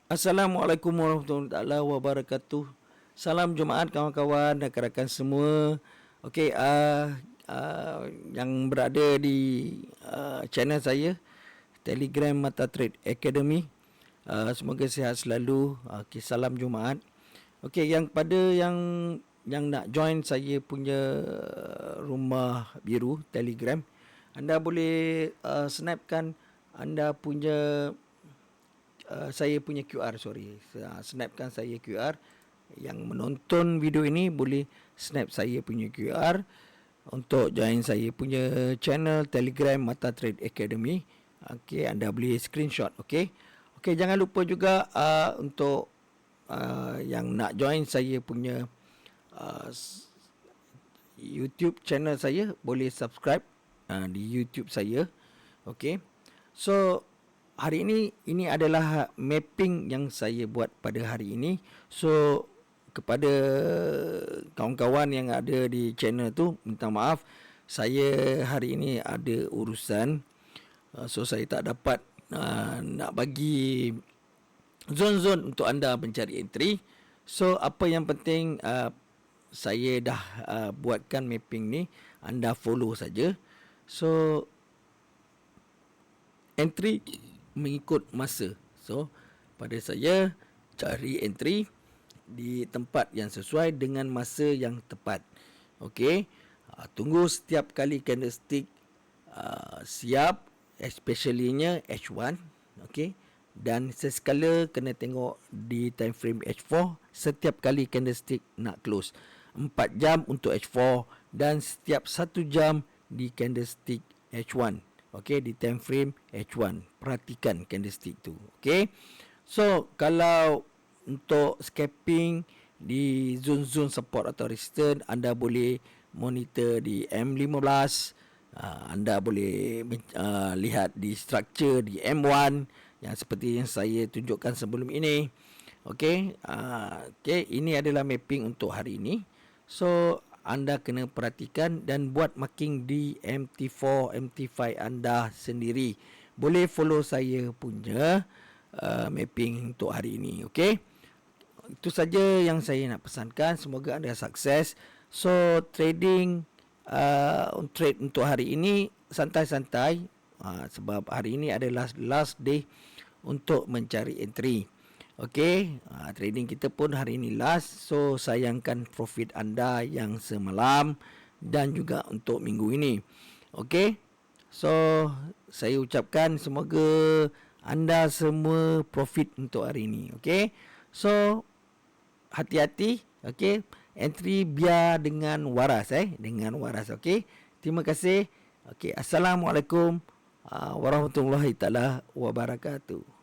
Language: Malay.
Assalamualaikum warahmatullahi wabarakatuh. Salam Jumaat kawan-kawan dan rakan semua. Okey, yang berada di channel saya Telegram Mata Trade Academy. Semoga sihat selalu. Okey, salam Jumaat. Okey, yang nak join saya punya rumah biru Telegram, anda boleh snapkan anda punya saya punya QR, snapkan saya QR. Yang menonton video ini boleh snap saya punya QR untuk join saya punya channel Telegram Mata Trade Academy. Okey, anda boleh screenshot. Okey, jangan lupa juga untuk yang nak join saya punya YouTube channel saya, boleh subscribe di YouTube saya. Okey, so hari ini adalah mapping yang saya buat pada hari ini. So kepada kawan-kawan yang ada di channel tu, minta maaf, saya hari ini ada urusan, so saya tak dapat nak bagi zon-zon untuk anda mencari entry. So apa yang penting, saya dah buatkan mapping ni, anda follow saja. So entry mengikut masa. So pada saya, cari entry di tempat yang sesuai dengan masa yang tepat. Okey, tunggu setiap kali candlestick siap, especially-nya H1. Okey, dan sesekala kena tengok di time frame H4 setiap kali candlestick nak close. 4 jam untuk H4 dan setiap 1 jam di candlestick H1. Okey, di time frame H1. Perhatikan candlestick tu. Okey. So, kalau untuk scalping di zone-zone support atau resistance, anda boleh monitor di M15. Anda boleh lihat di structure di M1 yang seperti yang saya tunjukkan sebelum ini. Okey, ini adalah mapping untuk hari ini. So anda kena perhatikan dan buat marking di MT4, MT5 anda sendiri. Boleh follow saya punya mapping untuk hari ini. Okey, itu saja yang saya nak pesankan. Semoga anda sukses. So trading trade untuk hari ini santai-santai, sebab hari ini adalah last day untuk mencari entry. Okey, trading kita pun hari ini last. So sayangkan profit anda yang semalam dan juga untuk minggu ini. Okey, so saya ucapkan semoga anda semua profit untuk hari ini. Okey, so hati-hati. Okey, entry biar dengan waras, dengan waras. Okey, terima kasih. Okey, assalamualaikum warahmatullahi taala wabarakatuh.